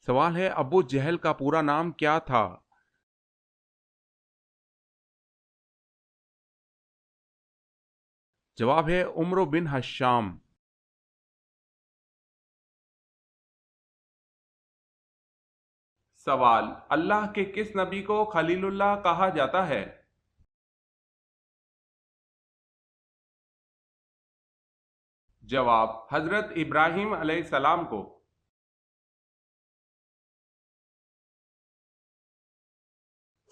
سوال ہے ابو جہل کا پورا نام کیا تھا؟ جواب ہے عمرو بن حشام۔ سوال، اللہ کے کس نبی کو خلیل اللہ کہا جاتا ہے؟ جواب، حضرت ابراہیم علیہ السلام کو۔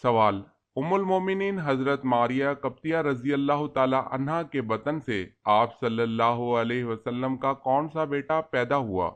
سوال، ام المومنین حضرت ماریہ قبطیہ رضی اللہ تعالی عنہا کے بطن سے آپ صلی اللہ علیہ وسلم کا کون سا بیٹا پیدا ہوا؟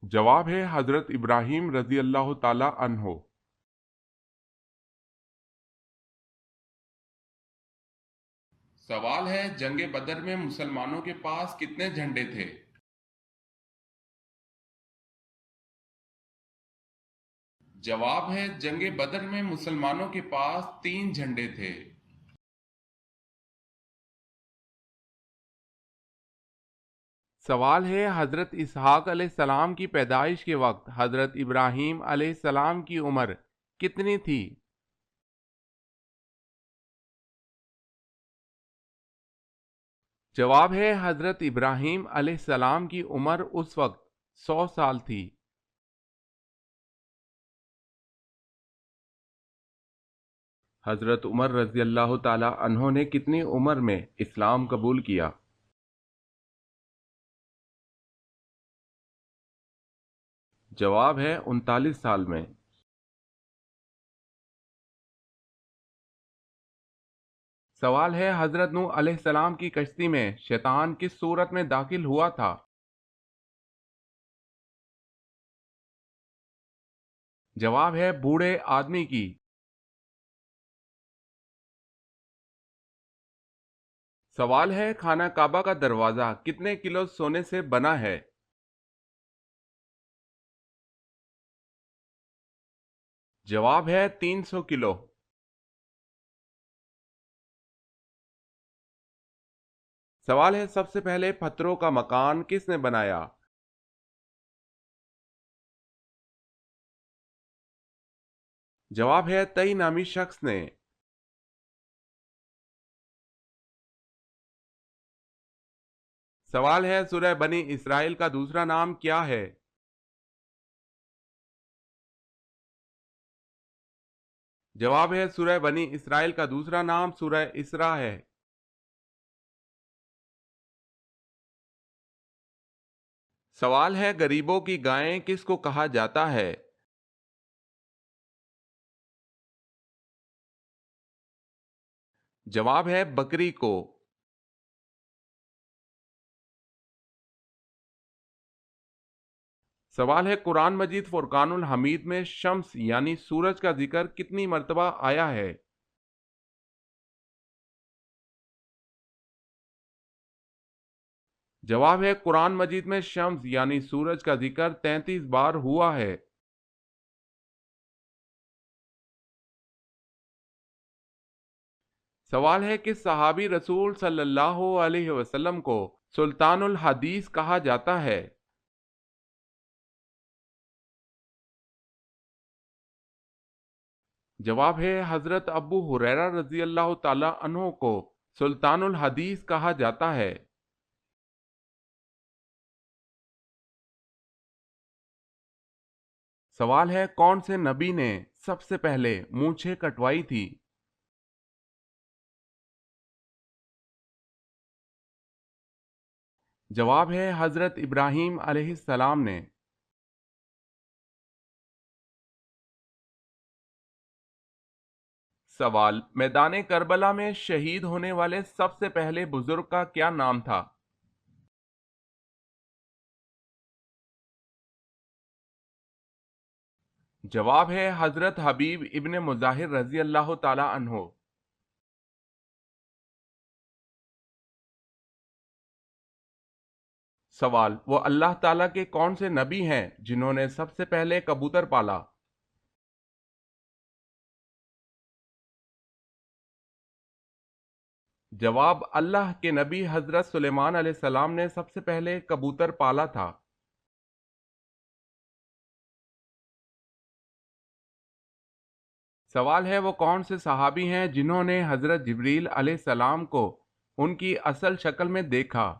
جواب ہے حضرت ابراہیم رضی اللہ تعالی عنہ۔ سوال ہے جنگ بدر میں مسلمانوں کے پاس کتنے جھنڈے تھے؟ جواب ہے جنگ بدر میں مسلمانوں کے پاس 3 جھنڈے تھے۔ سوال ہے حضرت اسحاق علیہ السلام کی پیدائش کے وقت حضرت ابراہیم علیہ السلام کی عمر کتنی تھی؟ جواب ہے حضرت ابراہیم علیہ السلام کی عمر اس وقت 100 سال تھی۔ حضرت عمر رضی اللہ تعالی عنہ نے کتنی عمر میں اسلام قبول کیا؟ جواب ہے 39 سال میں۔ سوال ہے حضرت نوح علیہ السلام کی کشتی میں شیطان کس صورت میں داخل ہوا تھا؟ جواب ہے بوڑھے آدمی کی۔ سوال ہے خانہ کعبہ کا دروازہ کتنے کلو سونے سے بنا ہے؟ جواب ہے 300 کلو۔ سوال ہے سب سے پہلے پتھروں کا مکان کس نے بنایا؟ جواب ہے تئی نامی شخص نے۔ سوال ہے سورہ بنی اسرائیل کا دوسرا نام کیا ہے؟ جواب ہے سورہ بنی اسرائیل کا دوسرا نام سورہ اسراء ہے۔ سوال ہے غریبوں کی گائیں کس کو کہا جاتا ہے؟ جواب ہے بکری کو۔ سوال ہے قرآن مجید فرقان الحمید میں شمس یعنی سورج کا ذکر کتنی مرتبہ آیا ہے؟ جواب ہے قرآن مجید میں شمس یعنی سورج کا ذکر 33 بار ہوا ہے۔ سوال ہے کہ صحابی رسول صلی اللہ علیہ وسلم کو سلطان الحدیث کہا جاتا ہے؟ جواب ہے حضرت ابو ہریرہ رضی اللہ تعالی عنہ کو سلطان الحدیث کہا جاتا ہے۔ سوال ہے کون سے نبی نے سب سے پہلے مونچھیں کٹوائی تھی؟ جواب ہے حضرت ابراہیم علیہ السلام نے۔ سوال، میدان کربلا میں شہید ہونے والے سب سے پہلے بزرگ کا کیا نام تھا؟ جواب ہے حضرت حبیب ابن مظاہر رضی اللہ تعالی عنہ۔ سوال، وہ اللہ تعالیٰ کے کون سے نبی ہیں جنہوں نے سب سے پہلے کبوتر پالا؟ جواب: اللہ کے نبی حضرت سلیمان علیہ السلام نے سب سے پہلے کبوتر پالا تھا۔ سوال ہے وہ کون سے صحابی ہیں جنہوں نے حضرت جبریل علیہ السلام کو ان کی اصل شکل میں دیکھا؟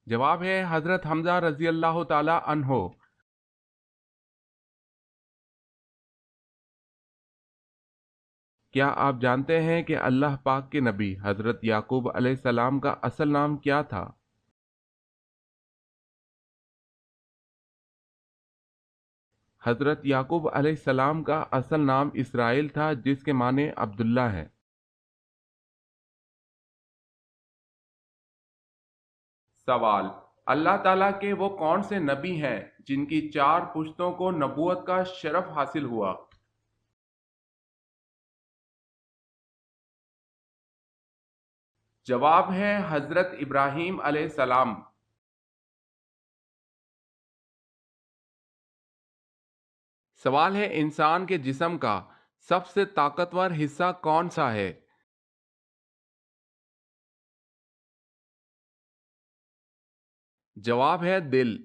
جواب ہے حضرت حمزہ رضی اللہ تعالی عنہ۔ کیا آپ جانتے ہیں کہ اللہ پاک کے نبی حضرت یعقوب علیہ السلام کا اصل نام کیا تھا؟ حضرت یعقوب علیہ السلام کا اصل نام اسرائیل تھا، جس کے معنی عبداللہ ہے۔ سوال: اللہ تعالیٰ کے وہ کون سے نبی ہیں جن کی 4 پشتوں کو نبوت کا شرف حاصل ہوا؟ جواب ہے حضرت ابراہیم علیہ السلام۔ سوال ہے انسان کے جسم کا سب سے طاقتور حصہ کون سا ہے؟ جواب ہے دل۔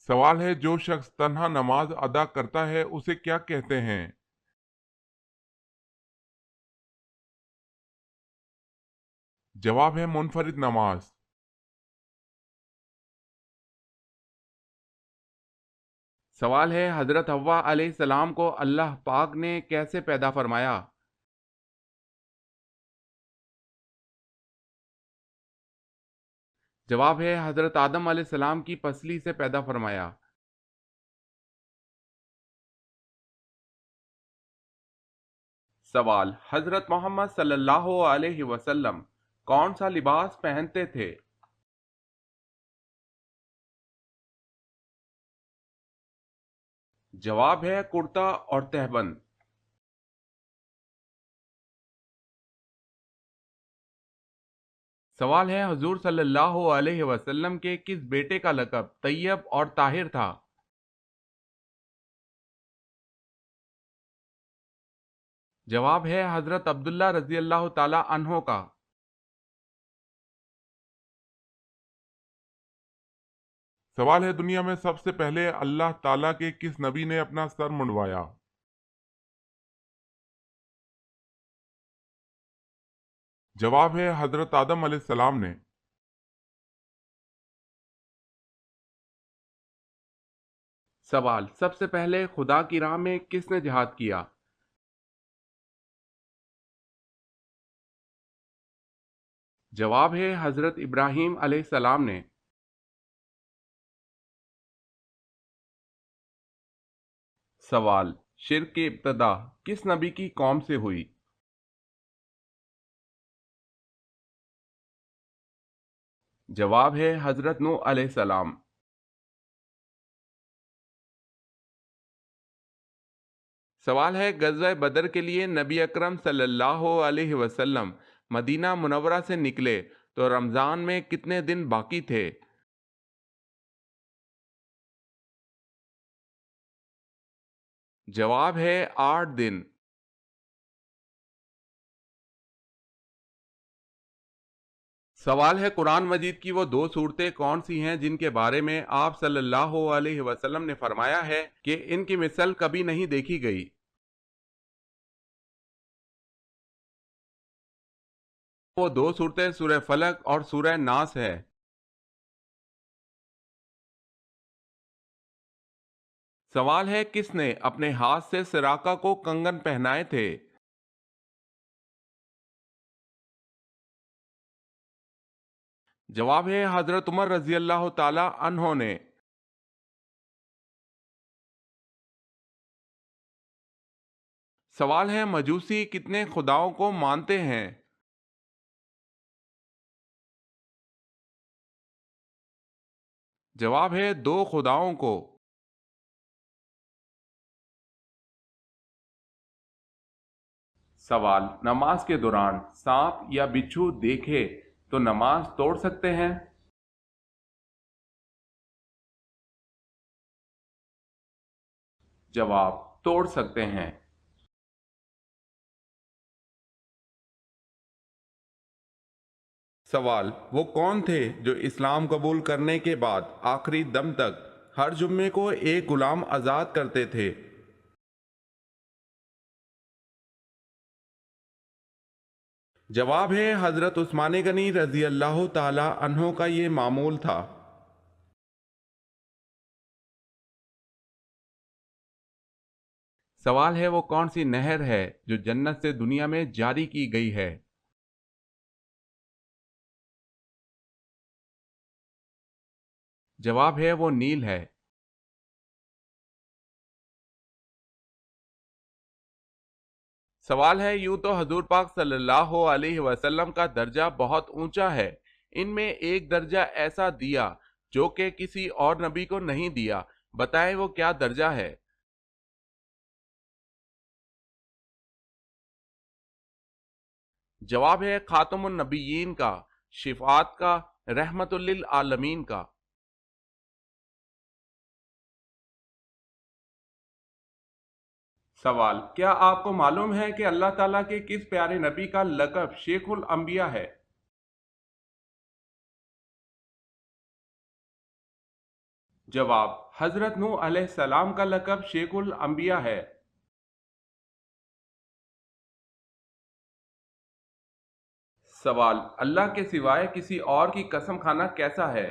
سوال ہے جو شخص تنہا نماز ادا کرتا ہے اسے کیا کہتے ہیں؟ جواب ہے منفرد نماز۔ سوال ہے حضرت حوا علیہ السلام کو اللہ پاک نے کیسے پیدا فرمایا؟ جواب ہے حضرت آدم علیہ السلام کی پسلی سے پیدا فرمایا۔ سوال: حضرت محمد صلی اللہ علیہ وسلم کون سا لباس پہنتے تھے؟ جواب ہے کرتا اور تہبند۔ سوال ہے حضور صلی اللہ علیہ وسلم کے کس بیٹے کا لقب طیب اور طاہر تھا؟ جواب ہے حضرت عبداللہ رضی اللہ تعالی عنہ کا۔ سوال ہے دنیا میں سب سے پہلے اللہ تعالیٰ کے کس نبی نے اپنا سر منڈوایا؟ جواب ہے حضرت آدم علیہ السلام نے۔ سوال: سب سے پہلے خدا کی راہ میں کس نے جہاد کیا؟ جواب ہے حضرت ابراہیم علیہ السلام نے۔ سوال: شرک کی ابتدا کس نبی کی قوم سے ہوئی؟ جواب ہے حضرت نوح علیہ السلام۔ سوال ہے غزوہ بدر کے لیے نبی اکرم صلی اللہ علیہ وسلم مدینہ منورہ سے نکلے تو رمضان میں کتنے دن باقی تھے؟ جواب ہے 8 دن۔ سوال ہے قرآن مجید کی وہ 2 صورتیں کون سی ہیں جن کے بارے میں آپ صلی اللہ علیہ وسلم نے فرمایا ہے کہ ان کی مثل کبھی نہیں دیکھی گئی؟ وہ 2 صورتیں سورہ فلق اور سورہ ناس ہے۔ سوال ہے کس نے اپنے ہاتھ سے سراقہ کو کنگن پہنائے تھے؟ جواب ہے حضرت عمر رضی اللہ تعالی عنہ نے۔ سوال ہے مجوسی کتنے خداؤں کو مانتے ہیں؟ جواب ہے 2 خداؤں کو۔ سوال: نماز کے دوران سانپ یا بچھو دیکھے تو نماز توڑ سکتے ہیں؟ جواب: توڑ سکتے ہیں۔ سوال: وہ کون تھے جو اسلام قبول کرنے کے بعد آخری دم تک ہر جمعے کو ایک غلام آزاد کرتے تھے؟ جواب ہے حضرت عثمان غنی رضی اللہ تعالی عنہ کا یہ معمول تھا۔ سوال ہے وہ کون سی نہر ہے جو جنت سے دنیا میں جاری کی گئی ہے؟ جواب ہے وہ نیل ہے۔ سوال ہے یوں تو حضور پاک صلی اللہ علیہ وسلم کا درجہ بہت اونچا ہے، ان میں ایک درجہ ایسا دیا جو کہ کسی اور نبی کو نہیں دیا، بتائیں وہ کیا درجہ ہے؟ جواب ہے خاتم النبیین کا، شفاعت کا، رحمت للعالمین کا۔ سوال: کیا آپ کو معلوم ہے کہ اللہ تعالیٰ کے کس پیارے نبی کا لقب شیخ الانبیاء ہے؟ جواب: حضرت نوح علیہ السلام کا لقب شیخ الانبیاء ہے۔ سوال: اللہ کے سوائے کسی اور کی قسم کھانا کیسا ہے؟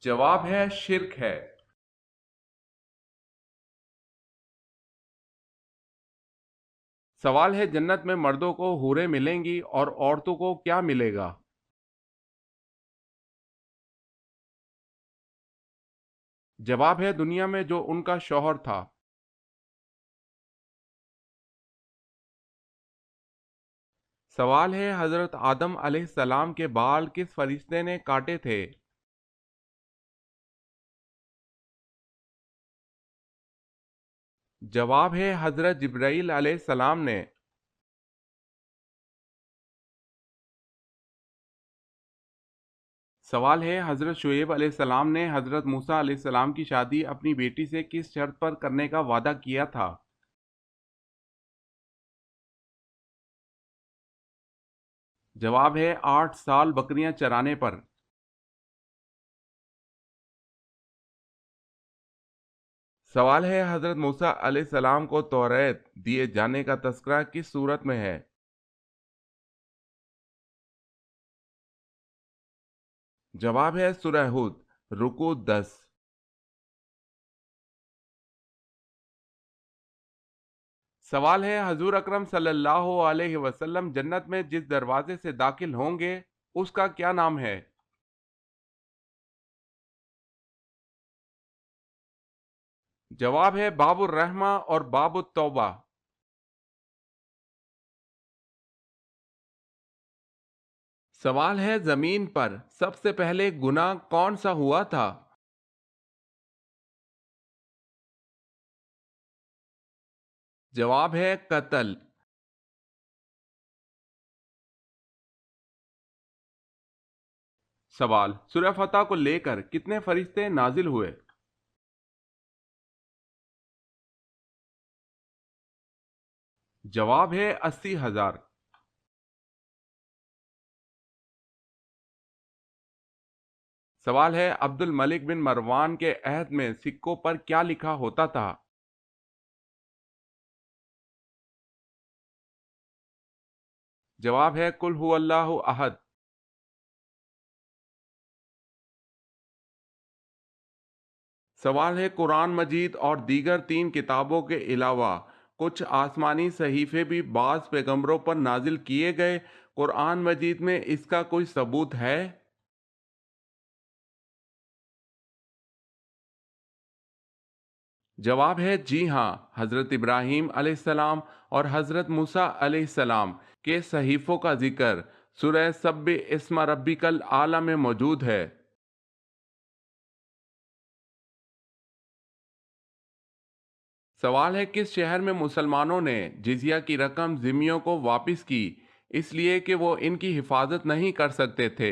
جواب ہے شرک ہے۔ سوال ہے جنت میں مردوں کو حوریں ملیں گی اور عورتوں کو کیا ملے گا؟ جواب ہے دنیا میں جو ان کا شوہر تھا۔ سوال ہے حضرت آدم علیہ السلام کے بال کس فرشتے نے کاٹے تھے؟ جواب ہے حضرت جبرائیل علیہ السلام نے۔ سوال ہے حضرت شعیب علیہ السلام نے حضرت موسیٰ علیہ السلام کی شادی اپنی بیٹی سے کس شرط پر کرنے کا وعدہ کیا تھا؟ جواب ہے 8 سال بکریاں چرانے پر۔ سوال ہے حضرت موسیٰ علیہ السلام کو توریت دیے جانے کا تذکرہ کس صورت میں ہے؟ جواب ہے سورہ ہود، رکوع 10۔ سوال ہے حضور اکرم صلی اللہ علیہ وسلم جنت میں جس دروازے سے داخل ہوں گے اس کا کیا نام ہے؟ جواب ہے باب الرحمہ اور باب التوبہ۔ سوال ہے زمین پر سب سے پہلے گناہ کون سا ہوا تھا؟ جواب ہے قتل۔ سوال: سورہ فتح کو لے کر کتنے فرشتے نازل ہوئے؟ جواب ہے 80,000۔ سوال ہے عبد الملک بن مروان کے عہد میں سکوں پر کیا لکھا ہوتا تھا؟ جواب ہے قل هو اللہ احد۔ سوال ہے قرآن مجید اور دیگر 3 کتابوں کے علاوہ کچھ آسمانی صحیفے بھی بعض پیغمبروں پر نازل کیے گئے، قرآن مجید میں اس کا کوئی ثبوت ہے؟ جواب ہے جی ہاں، حضرت ابراہیم علیہ السلام اور حضرت موسیٰ علیہ السلام کے صحیفوں کا ذکر سورہ سبح اسم ربک الاعلی میں موجود ہے۔ سوال ہے کس شہر میں مسلمانوں نے جزیہ کی رقم ذمیوں کو واپس کی اس لیے کہ وہ ان کی حفاظت نہیں کر سکتے تھے؟